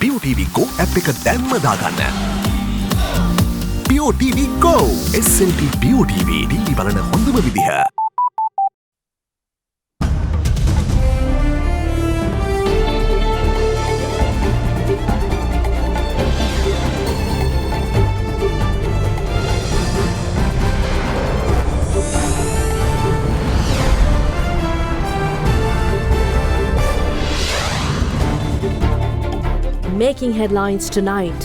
POTV Go app එක දැන්ම දාගන්න. POTV Go SLT POTV TV බලන හොඳම විදිහ. Making headlines tonight.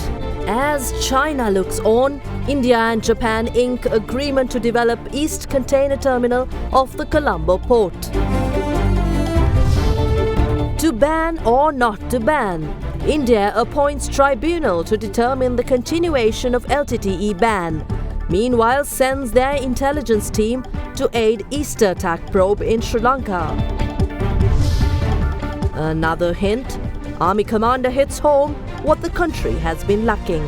As China looks on, India and Japan ink agreement to develop East Container Terminal off the Colombo port. To ban or not to ban, India appoints tribunal to determine the continuation of LTTE ban. Meanwhile, sends their intelligence team to aid Easter attack probe in Sri Lanka. Another hint. Army commander hits home what the country has been lacking.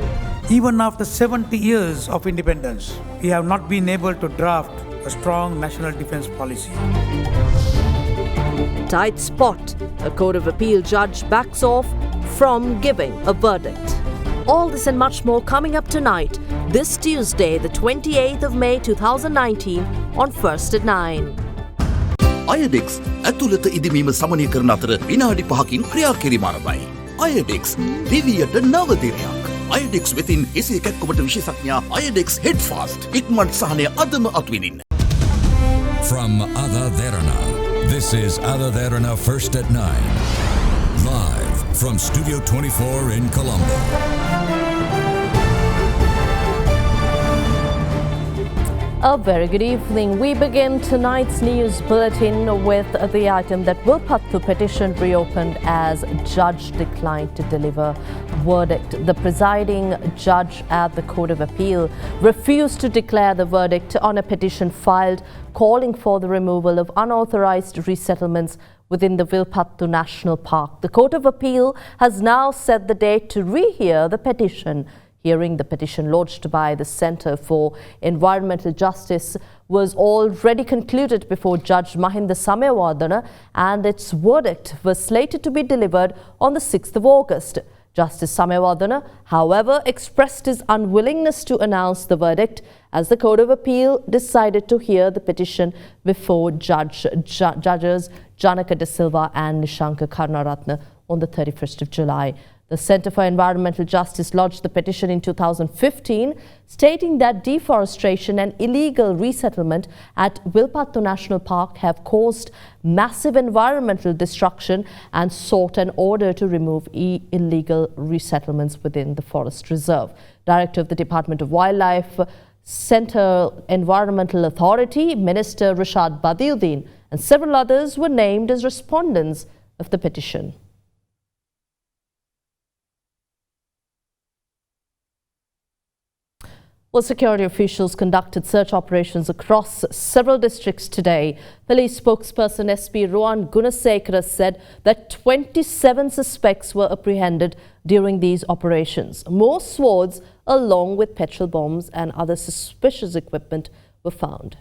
Even after 70 years of independence, we have not been able to draft a strong national defense policy. Tight spot. A Court of Appeal judge backs off from giving a verdict. All this and much more coming up tonight, this Tuesday, the 28th of May 2019, on First at 9. අයඩෙක්ස් ඇතුළත ඉදිමීම සමනය කරන අතර විනාඩි 5කින් ක්‍රියා කිරීම ආරම්භයි. අයඩෙක්ස් දිවියට නව දිරයක්. අයඩෙක්ස් වෙතින් එසේ කැක්කුමට විශේෂඥා අයඩෙක්ස් හෙඩ් ෆාස්ට් ඉක්මනට සහනය අදම අත්විඳින්න. From AdaDerana, this is AdaDerana First at 9. Live from Studio 24 in Colombo. A very good evening. We begin tonight's news bulletin with the item that Wilpattu petition reopened as judge declined to deliver verdict. The presiding judge at the Court of Appeal refused to declare the verdict on a petition filed calling for the removal of unauthorized resettlements within the Wilpattu National Park. The Court of Appeal has now set the date to rehear the petition. Hearing the petition lodged by the Centre for Environmental Justice was already concluded before Judge Mahinda Samewardana, and its verdict was slated to be delivered on the 6th of August. Justice Samewardana, however, expressed his unwillingness to announce the verdict as the Court of Appeal decided to hear the petition before Judges Janaka De Silva and Nishanka Karnaratne on the 31st of July. The Centre for Environmental Justice lodged the petition in 2015, stating that deforestation and illegal resettlement at Wilpattu National Park have caused massive environmental destruction and sought an order to remove illegal resettlements within the forest reserve. Director of the Department of Wildlife, Central Environmental Authority, Minister Rashad Badiuddin, and several others were named as respondents of the petition. Well, security officials conducted search operations across several districts today. Police spokesperson SP Rohan Gunasekara said that 27 suspects were apprehended during these operations. More swords along with petrol bombs and other suspicious equipment were found.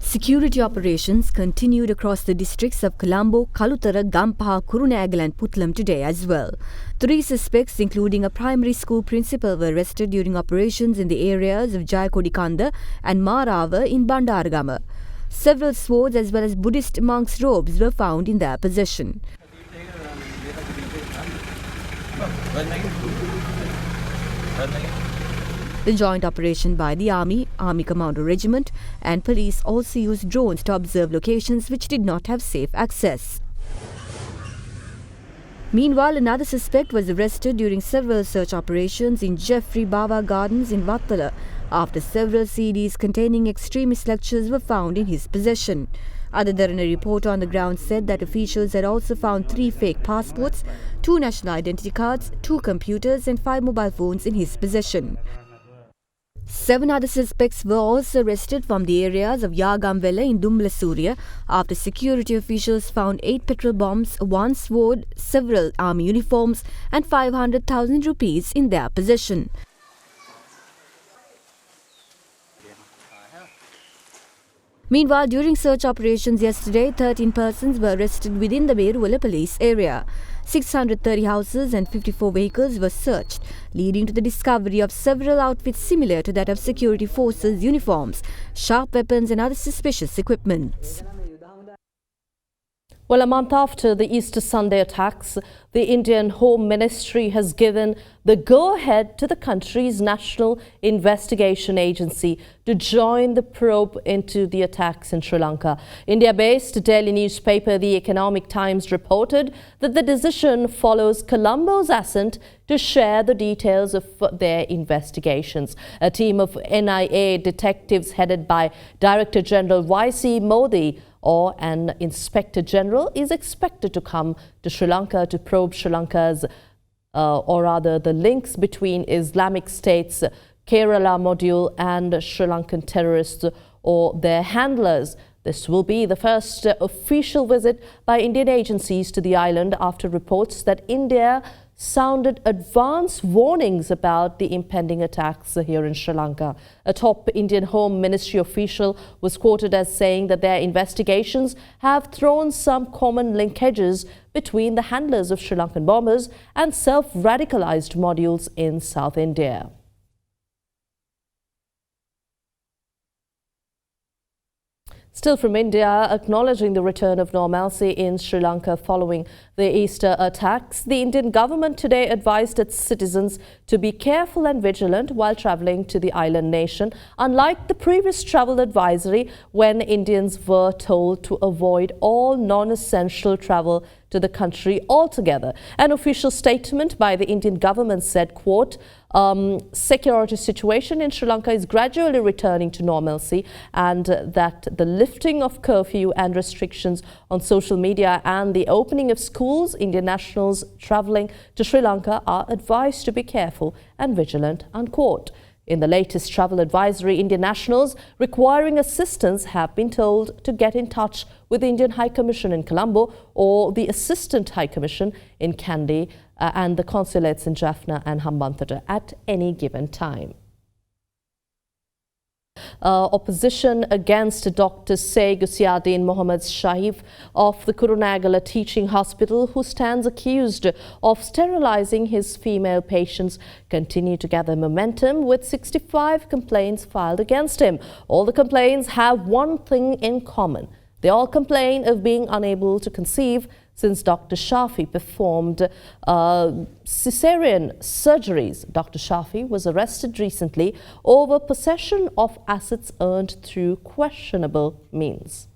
Security operations continued across the districts of Colombo, Kalutara, Gampaha, Kurunegala and Puttalam today as well. 3 suspects, including a primary school principal, were arrested during operations in the areas of Jayakodikanda and Marava in Bandaragama. Several swords as well as Buddhist monks' robes were found in their possession. The joint operation by the Army, Army Commando Regiment and police also used drones to observe locations which did not have safe access. Meanwhile, another suspect was arrested during several search operations in Jeffrey Bawa Gardens in Vattala after several CDs containing extremist lectures were found in his possession. AdaDerana report on the ground said that officials had also found 3 fake passports, 2 national identity cards, 2 computers and 5 mobile phones in his possession. 7 other suspects were also arrested from the areas of Yagamvela in Dumblasuriya after security officials found 8 petrol bombs, 1 sword, several army uniforms and 500,000 rupees in their possession. Meanwhile, during search operations yesterday, 13 persons were arrested within the Veruvala police area. 630 houses and 54 vehicles were searched, leading to the discovery of several outfits similar to that of security forces' uniforms, sharp weapons and other suspicious equipments. Well, a month after the Easter Sunday attacks, the Indian Home Ministry has given the go-ahead to the country's National Investigation Agency to join the probe into the attacks in Sri Lanka. India-based daily newspaper The Economic Times reported that the decision follows Colombo's assent to share the details of their investigations. A team of NIA detectives headed by Director General Y.C. Modi or an Inspector General is expected to come to Sri Lanka to probe Sri Lanka's, or rather the links between Islamic State's Kerala module and Sri Lankan terrorists or their handlers. This will be the first official visit by Indian agencies to the island after reports that India sounded advance warnings about the impending attacks here in Sri Lanka. A top Indian Home Ministry official was quoted as saying that their investigations have thrown some common linkages between the handlers of Sri Lankan bombers and self-radicalized modules in South India. Still from India, acknowledging the return of normalcy in Sri Lanka following the Easter attacks, the Indian government today advised its citizens to be careful and vigilant while travelling to the island nation, unlike the previous travel advisory when Indians were told to avoid all non-essential travel to the country altogether. An official statement by the Indian government said, quote, security situation in Sri Lanka is gradually returning to normalcy and that the lifting of curfew and restrictions on social media and the opening of schools, Indian nationals travelling to Sri Lanka are advised to be careful and vigilant, unquote. In the latest travel advisory, Indian nationals requiring assistance have been told to get in touch with the Indian High Commission in Colombo or the Assistant High Commission in Kandy and the consulates in Jaffna and Hambantota at any given time. Opposition against Dr. Gusiaddin Mohammed Shahif of the Kurunagala Teaching Hospital, who stands accused of sterilizing his female patients, continue to gather momentum with 65 complaints filed against him. All the complaints have one thing in common. They all complain of being unable to conceive since Dr. Shafi performed cesarean surgeries. Dr. Shafi was arrested recently over possession of assets earned through questionable means.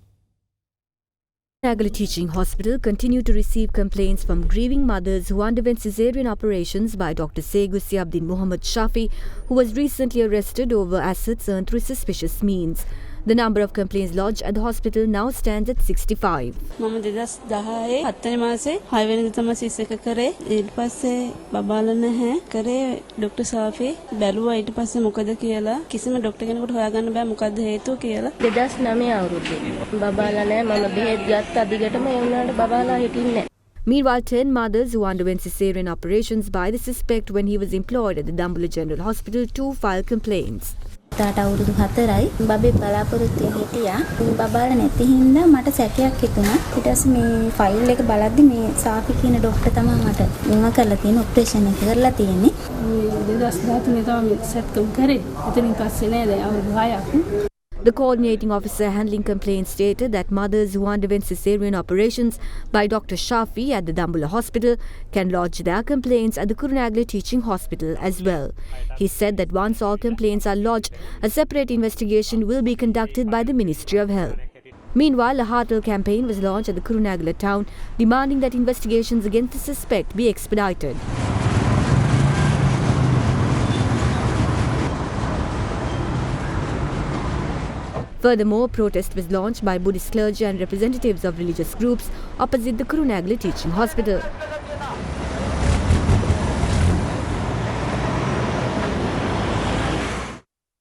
Kurunagala Teaching Hospital continued to receive complaints from grieving mothers who underwent cesarean operations by Dr. Gusiaddin Mohammed Shafi, who was recently arrested over assets earned through suspicious means. The number of complaints lodged at the hospital now stands at 65. මම 2010 7 මාසේ 6 වෙනිදා තමයි සිස් එක කරේ. ඊට පස්සේ බබාලා නැහැ. කරේ ડોක්ටර් සාෆි බැලුවා ඊට පස්සේ මොකද කියලා. කිසිම ડોක්ටර් කෙනෙකුට හොයාගන්න බෑ මොකද්ද හේතුව කියලා. 2009 අවුරුද්දේ බබාලා නැහැ. මම බෙහෙත් ගත්තා දිගටම ඒ වුණාට බබාලා හිටින්නේ නැහැ. Meanwhile, 10 mothers who underwent cesarean operations by the suspect when he was employed at the Dambula General Hospital too filed complaints. තාට අවුරුදු 4යි බබේ බලාපොරොත්තු හිටියා බබාලා නැති හින්දා මට සැකයක් හිතුණා ඊට පස්සේ මේ ෆයිල් එක බලද්දි මේ සාෆි කියන ડોක්ටර් තමයි මට මෙව කරලා තියෙන ඔපරේෂන් එක කරලා තියෙන්නේ 2013 තමයි සෙට්කම් කරේ එතනින් පස්සේ නේද අවුරුදු 6ක්. The coordinating officer handling complaints stated that mothers who underwent cesarean operations by Dr. Shafi at the Dambula Hospital can lodge their complaints at the Kurunagala Teaching Hospital as well. He said that once all complaints are lodged, a separate investigation will be conducted by the Ministry of Health. Meanwhile, a heartfelt campaign was launched at the Kurunagala town demanding that investigations against the suspect be expedited. Furthermore, a protest was launched by Buddhist clergy and representatives of religious groups opposite the Kurunagala Teaching Hospital.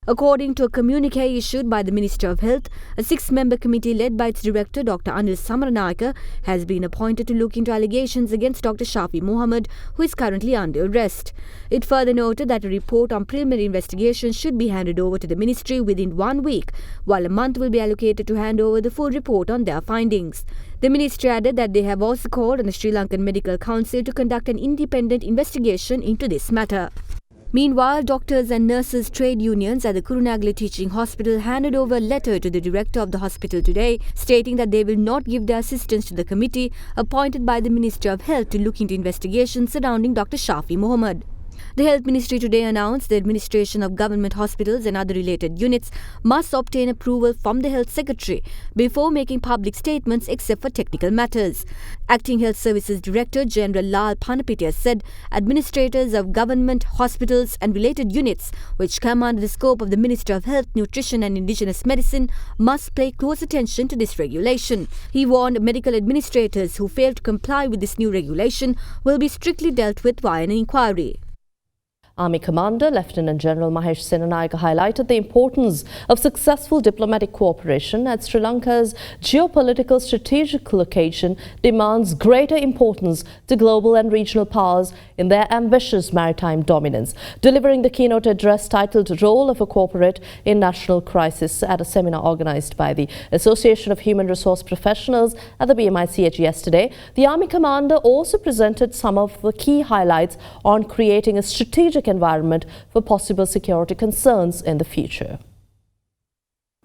According to a communique issued by the Ministry of Health, a 6-member committee led by its director, Dr. Anil Samaranayaka, has been appointed to look into allegations against Dr. Shafi Mohammed, who is currently under arrest. It further noted that a report on preliminary investigation should be handed over to the ministry within 1 week, while a month will be allocated to hand over the full report on their findings. The ministry added that they have also called on the Sri Lankan Medical Council to conduct an independent investigation into this matter. Meanwhile, doctors and nurses trade unions at the Kurunagala Teaching Hospital handed over a letter to the director of the hospital today, stating that they will not give their assistance to the committee appointed by the Ministry of Health to look into investigations surrounding Dr. Shafi Mohammed. The Health Ministry today announced the administration of government hospitals and other related units must obtain approval from the Health Secretary before making public statements except for technical matters. Acting Health Services Director General Lal Panapitia said administrators of government hospitals and related units, which come under the scope of the Ministry of Health, Nutrition and Indigenous Medicine, must pay close attention to this regulation. He warned medical administrators who fail to comply with this new regulation will be strictly dealt with via an inquiry. Army Commander Lieutenant General Mahesh Senanayake highlighted the importance of successful diplomatic cooperation as Sri Lanka's geopolitical strategic location demands greater importance to global and regional powers in their ambitious maritime dominance. Delivering the keynote address titled Role of a Corporate in National Crisis at a seminar organized by the Association of Human Resource Professionals at the BMICH yesterday, the Army Commander also presented some of the key highlights on creating a strategic environment for possible security concerns in the future.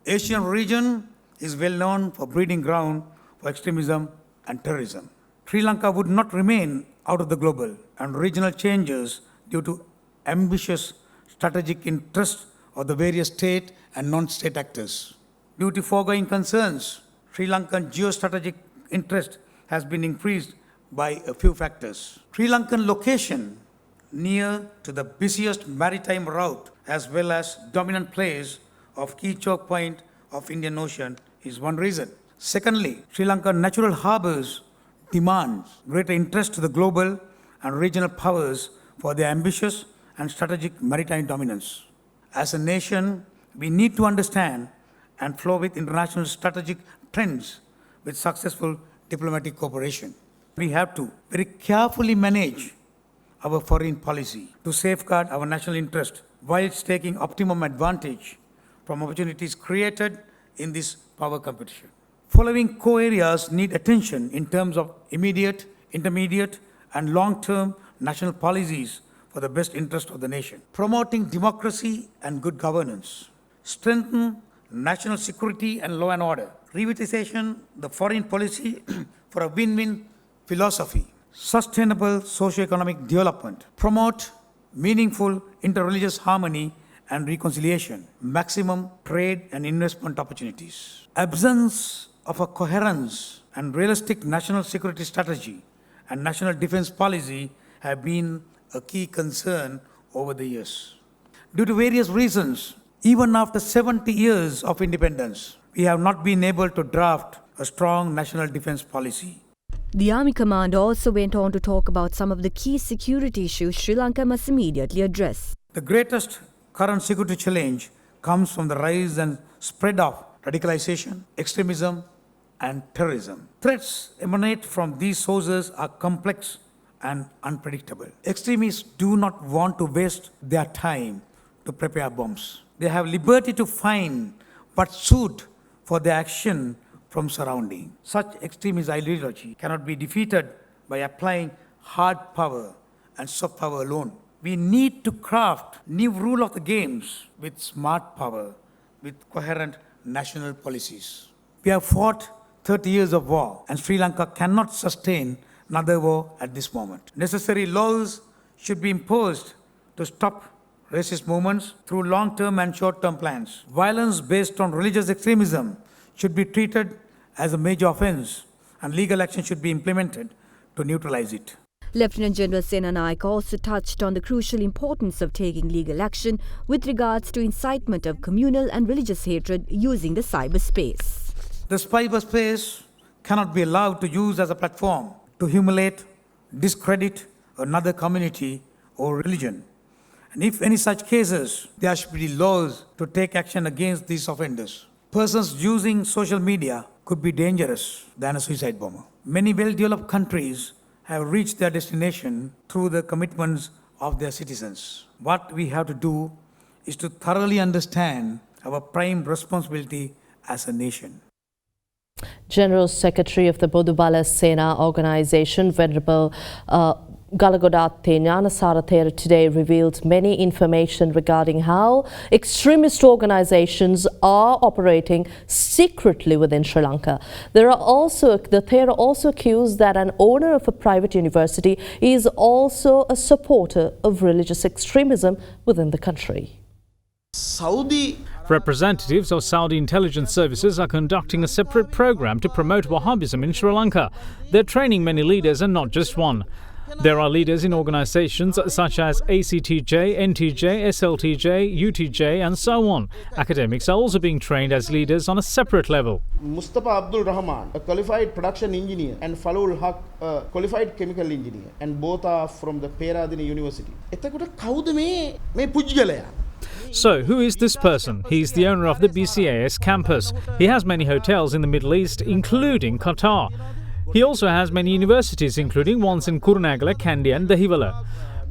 Asian region is well known for breeding ground for extremism and terrorism. Sri Lanka would not remain out of the global and regional changes due to ambitious strategic interests of the various state and non-state actors. Due to foregoing concerns, Sri Lankan geostrategic interest has been increased by a few factors. Sri Lankan location near to the busiest maritime route as well as dominant place of key choke point of Indian Ocean is one reason. Secondly, Sri Lankan natural harbors demands greater interest to the global and regional powers for their ambitious and strategic maritime dominance. As a nation, we need to understand and flow with international strategic trends with successful diplomatic cooperation. We have to very carefully manage our foreign policy to safeguard our national interest whilst taking optimum advantage from opportunities created in this power competition. Following core areas need attention in terms of immediate, intermediate, and long-term national policies for the best interest of the nation. Promoting democracy and good governance. Strengthen national security and law and order. Revitalization the foreign policy for a win-win philosophy. Sustainable socio-economic development, promote meaningful interreligious harmony and reconciliation, maximum trade and investment opportunities. Absence of a coherence and realistic national security strategy and national defense policy have been a key concern over the years. Due to various reasons, even after 70 years of independence, we have not been able to draft a strong national defense policy. The Army Commander also went on to talk about some of the key security issues Sri Lanka must immediately address. The greatest current security challenge comes from the rise and spread of radicalization, extremism, and terrorism. Threats emanate from these sources are complex and unpredictable. Extremists do not want to waste their time to prepare bombs. They have liberty to find what suit for their action from surrounding. Such extremist ideology cannot be defeated by applying hard power and soft power alone. We need to craft new rule of the games with smart power, with coherent national policies. We have fought 30 years of war and Sri Lanka cannot sustain another war at this moment. Necessary laws should be imposed to stop racist movements through long-term and short-term plans. Violence based on religious extremism should be treated as a major offence and legal action should be implemented to neutralize it. Lieutenant General Senanayake also touched on the crucial importance of taking legal action with regards to incitement of communal and religious hatred using the cyberspace. The cyberspace cannot be allowed to use as a platform to humiliate, discredit another community or religion And if any such cases, there should be laws to take action against these offenders. Persons using social media could be dangerous than a suicide bomber. Many well-developed countries have reached their destination through the commitments of their citizens. What we have to do is to thoroughly understand our prime responsibility as a nation. General Secretary of the Bodubala Sena organization, Venerable Galagodatte Gnanasara today revealed many information regarding how extremist organizations are operating secretly within Sri Lanka. The Thera also accused that an owner of a private university is also a supporter of religious extremism within the country. Representatives of Saudi intelligence services are conducting a separate program to promote Wahhabism in Sri Lanka. They're training many leaders and not just one. There are leaders in organizations such as ACTJ, NTJ, SLTJ, UTJ and so on. Academics are also being trained as leaders on a separate level. Mustafa Abdul Rahman, a qualified production engineer, and Falul Haq, a qualified chemical engineer, and both are from the Peradina University. So, who is this person? He's the owner of the BCAS campus. He has many hotels in the Middle East, including Qatar. He also has many universities, including ones in Kurunegala, Kandy and Dahiwala.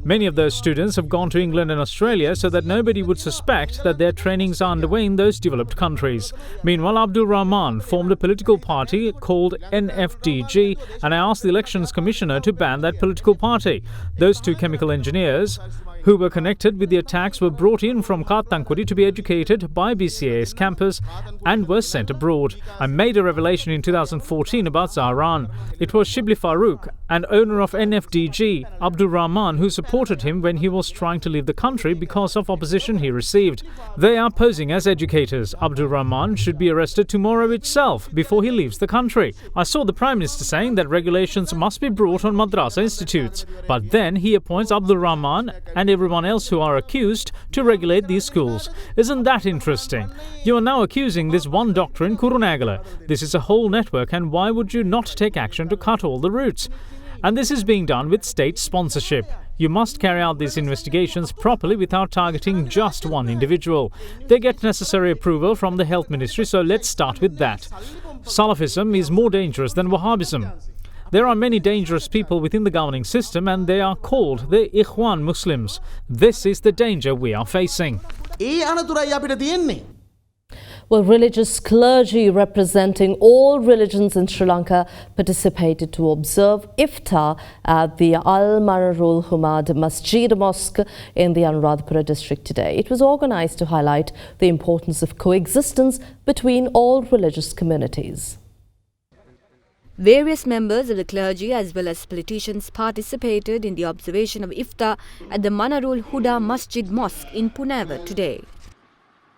Many of those students have gone to England and Australia so that nobody would suspect that their trainings are underway in those developed countries. Meanwhile, Abdul Rahman formed a political party called NFDG, and I asked the Elections Commissioner to ban that political party. Those two chemical engineers who were connected with the attacks were brought in from Kattankwadi to be educated by BCA's campus and were sent abroad. I made a revelation in 2014 about Zahran. It was Shibli Farooq, an owner of NFDG, Abdul Rahman, who supported him when he was trying to leave the country because of opposition he received. They are posing as educators. Abdul Rahman should be arrested tomorrow itself before he leaves the country. I saw the Prime Minister saying that regulations must be brought on madrasa institutes. But then he appoints Abdul Rahman and everyone else who are accused to regulate these schools. Isn't that interesting? You are now accusing this one doctor in Kurunegala. This is a whole network, and why would you not take action to cut all the roots? And this is being done with state sponsorship. You must carry out these investigations properly without targeting just one individual. They get necessary approval from the Health Ministry, so let's start with that. Salafism is more dangerous than Wahhabism. There are many dangerous people within the governing system, and they are called the Ikhwan Muslims. This is the danger we are facing. Well, religious clergy representing all religions in Sri Lanka participated to observe iftar at the Al Manarul Humad Masjid Mosque in the Anuradhapura district today. It was organized to highlight the importance of coexistence between all religious communities. Various members of the clergy as well as politicians participated in the observation of iftar at the Manarul Huda Masjid Mosque in Punava today.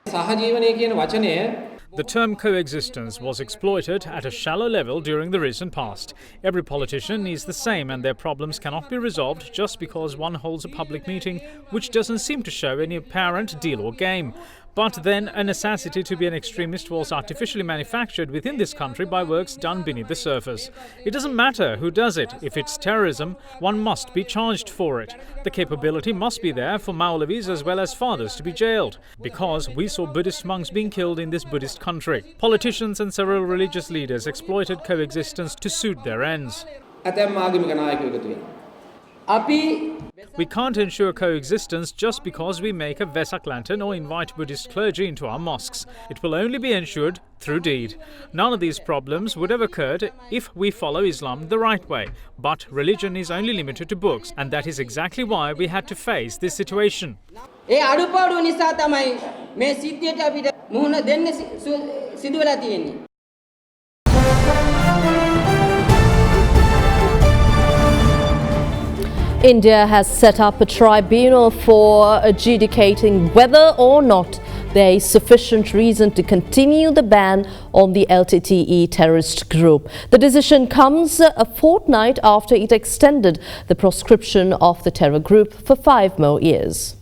The term coexistence was exploited at a shallow level during the recent past. Every politician is the same, and their problems cannot be resolved just because one holds a public meeting which doesn't seem to show any apparent deal or game. But then a necessity to be an extremist was artificially manufactured within this country by works done beneath the surface. It doesn't matter who does it. If it's terrorism, one must be charged for it. The capability must be there for Maulavis as well as fathers to be jailed, because we saw Buddhist monks being killed in this Buddhist country. Politicians and several religious leaders exploited coexistence to suit their ends. We can't ensure coexistence just because we make a Vesak lantern or invite Buddhist clergy into our mosques. It will only be ensured through deed. None of these problems would have occurred if we follow Islam the right way. But religion is only limited to books, and that is exactly why we had to face this situation. India has set up a tribunal for adjudicating whether or not there is sufficient reason to continue the ban on the LTTE terrorist group. The decision comes a fortnight after it extended the proscription of the terror group for 5 more years.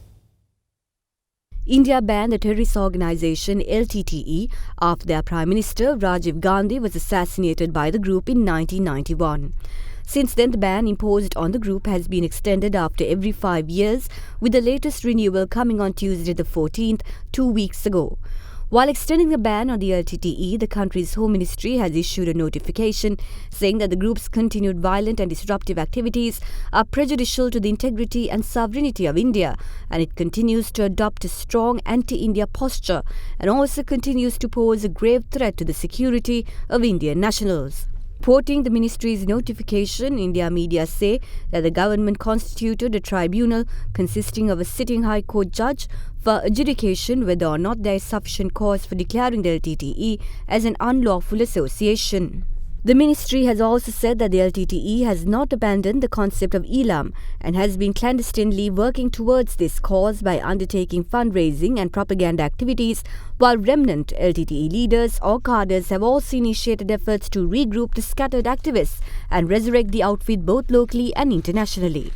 India banned the terrorist organization LTTE after their Prime Minister Rajiv Gandhi was assassinated by the group in 1991. Since then, the ban imposed on the group has been extended after every 5 years, with the latest renewal coming on Tuesday the 14th, 2 weeks ago. While extending the ban on the LTTE, the country's Home Ministry has issued a notification saying that the group's continued violent and disruptive activities are prejudicial to the integrity and sovereignty of India, and it continues to adopt a strong anti-India posture and also continues to pose a grave threat to the security of Indian nationals. Reporting the ministry's notification, India media say that the government constituted a tribunal consisting of a sitting High Court judge for adjudication whether or not there is sufficient cause for declaring the LTTE as an unlawful association. The ministry has also said that the LTTE has not abandoned the concept of Elam and has been clandestinely working towards this cause by undertaking fundraising and propaganda activities, while remnant LTTE leaders or cadres have also initiated efforts to regroup the scattered activists and resurrect the outfit both locally and internationally.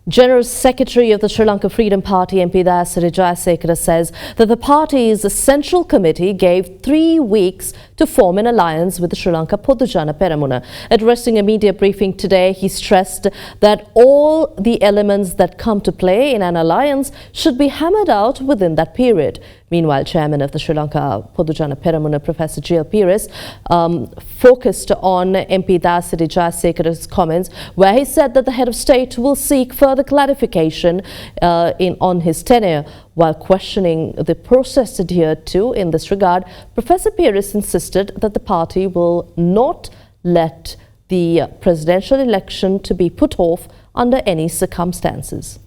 General Secretary of the Sri Lanka Freedom Party, MP Dayasiri Jayasekara, says that the party's central committee gave 3 weeks to form an alliance with the Sri Lanka Podujana Peramuna. Addressing a media briefing today, he stressed that all the elements that come to play in an alliance should be hammered out within that period. Meanwhile, Chairman of the Sri Lanka Podujana Peramuna, Professor G.L. Pires, focused on MP Dayasiri Jayasekara's comments, where he said that the head of state will seek further clarification on his tenure. While questioning the process adhered to in this regard, Professor Pires insisted that the party will not let the presidential election to be put off under any circumstances.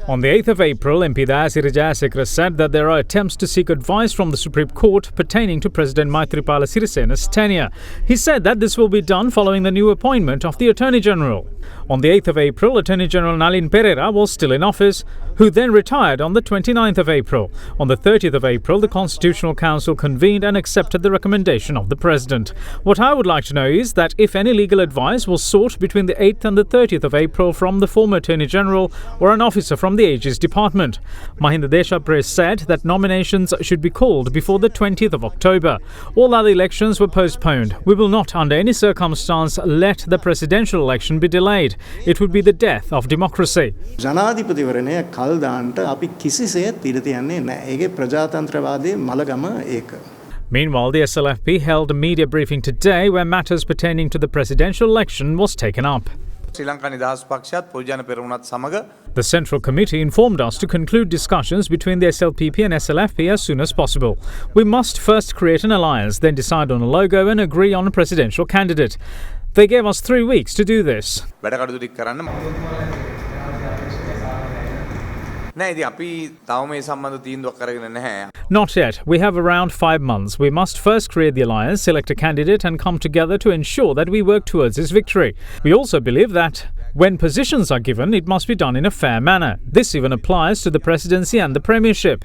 On the 8th of April, MP Dayasiri Jayasekara said that there are attempts to seek advice from the Supreme Court pertaining to President Maithripala Sirisena's tenure. He said that this will be done following the new appointment of the Attorney General. On the 8th of April, Attorney General Nalin Pereira was still in office, who then retired on the 29th of April. On the 30th of April, the Constitutional Council convened and accepted the recommendation of the President. What I would like to know is that if any legal advice was sought between the 8th and the 30th of April from the former Attorney General or an officer from the Aegis Department. Mahinda Deshapre said that nominations should be called before the 20th of October. All other elections were postponed. We will not, under any circumstance, let the presidential election be delayed. It would be the death of democracy. Meanwhile, the SLFP held a media briefing today where matters pertaining to the presidential election was taken up. The Central Committee informed us to conclude discussions between the SLPP and SLFP as soon as possible. We must first create an alliance, then decide on a logo and agree on a presidential candidate. They gave us 3 weeks to do this. Not yet. We have around 5 months. We must first create the alliance, select a candidate and come together to ensure that we work towards his victory. We also believe that when positions are given, it must be done in a fair manner. This even applies to the presidency and the premiership.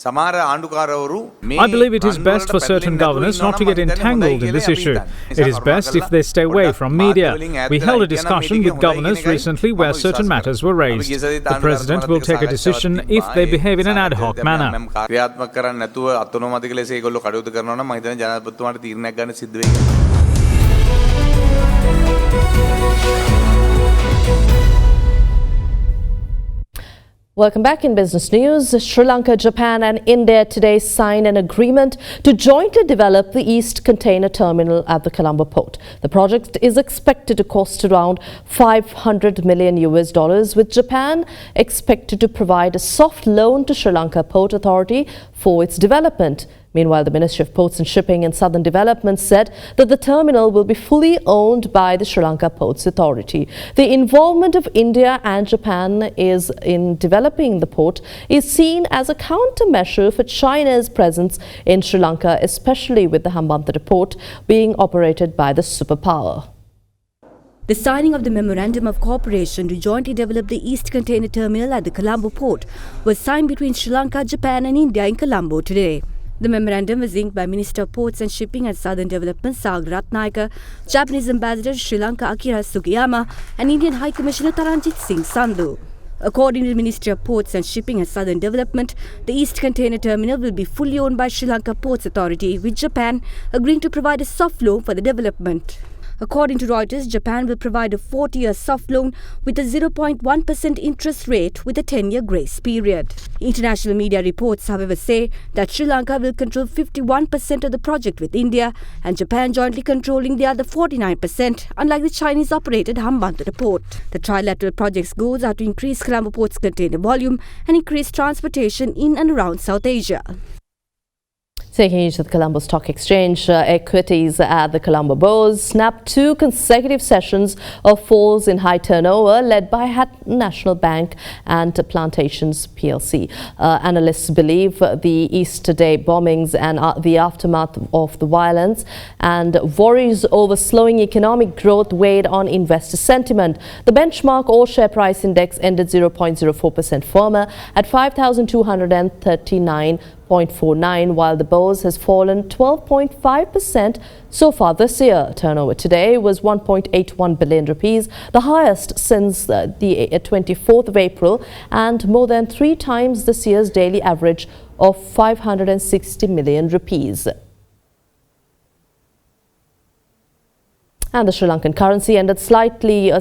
I believe it is best for certain governors not to get entangled in this issue. It is best if they stay away from media. We held a discussion with governors recently where certain matters were raised. The President will take a decision if they behave in an ad hoc manner. Welcome back in business news. Sri Lanka, Japan and India today signed an agreement to jointly develop the East Container Terminal at the Colombo port. The project is expected to cost around $500 million, with Japan expected to provide a soft loan to Sri Lanka Port Authority for its development. Meanwhile, the Ministry of Ports and Shipping and Southern Development said that the terminal will be fully owned by the Sri Lanka Ports Authority. The involvement of India and Japan in developing the port is seen as a countermeasure for China's presence in Sri Lanka, especially with the Hambantota port being operated by the superpower. The signing of the Memorandum of Cooperation to jointly develop the East Container Terminal at the Colombo port was signed between Sri Lanka, Japan and India in Colombo today. The memorandum was inked by Minister of Ports and Shipping and Southern Development Sagar Ratnayaka, Japanese Ambassador to Sri Lanka Akira Sugiyama and Indian High Commissioner Taranjit Singh Sandhu. According to the Ministry of Ports and Shipping and Southern Development, the East Container Terminal will be fully owned by Sri Lanka Ports Authority, with Japan agreeing to provide a soft loan for the development. According to Reuters, Japan will provide a 40-year soft loan with a 0.1% interest rate with a 10-year grace period. International media reports, however, say that Sri Lanka will control 51% of the project with India and Japan jointly controlling the other 49%, unlike the Chinese-operated Hambantota port. The trilateral project's goals are to increase Colombo port's container volume and increase transportation in and around South Asia. Taking you to the Colombo Stock Exchange, equities at the Colombo Bourse snapped 2 consecutive sessions of falls in high turnover led by National Bank and Plantations PLC. Analysts believe the Easter Day bombings and the aftermath of the violence and worries over slowing economic growth weighed on investor sentiment. The benchmark all-share price index ended 0.04% firmer at 5,239.49, while the Bourse has fallen 12.5% so far this year. Turnover today was 1.81 billion rupees, the highest since the 24th of April and more than 3 times this year's daily average of 560 million rupees. And the Sri Lankan currency ended slightly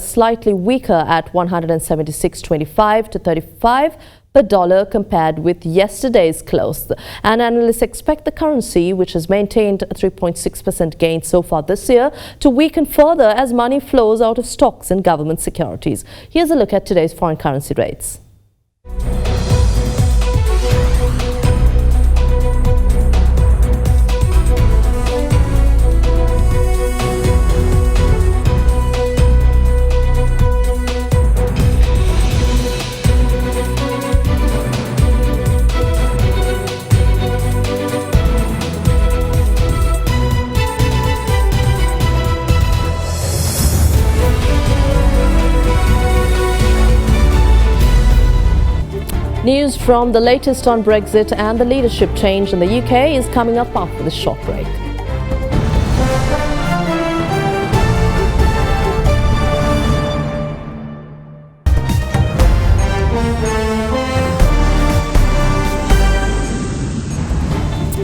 weaker at 176.25 to 35 per dollar compared with yesterday's close. And analysts expect the currency, which has maintained a 3.6% gain so far this year, to weaken further as money flows out of stocks and government securities. Here's a look at today's foreign currency rates. News from the latest on Brexit and the leadership change in the UK is coming up after this short break.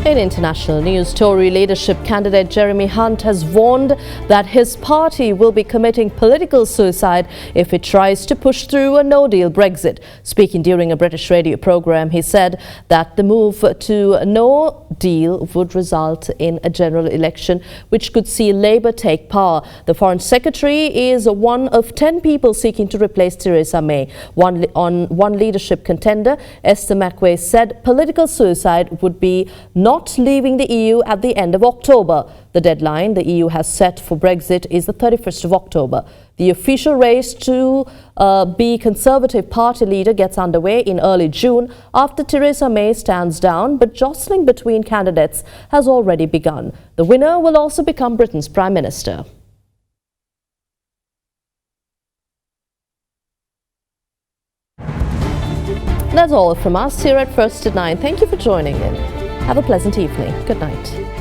In international news, Tory leadership candidate Jeremy Hunt has warned that his party will be committing political suicide if it tries to push through a no-deal Brexit. Speaking during a British radio programme, he said that the move to no deal would result in a general election which could see Labour take power. The Foreign Secretary is one of 10 people seeking to replace Theresa May. One leadership contender, Esther McVey, said political suicide would be not leaving the EU at the end of October. The deadline the EU has set for Brexit is the 31st of October. The official race to be Conservative Party leader gets underway in early June after Theresa May stands down, but jostling between candidates has already begun. The winner will also become Britain's Prime Minister. That's all from us here at First at 9. Thank you for joining in. Have a pleasant evening. Good night.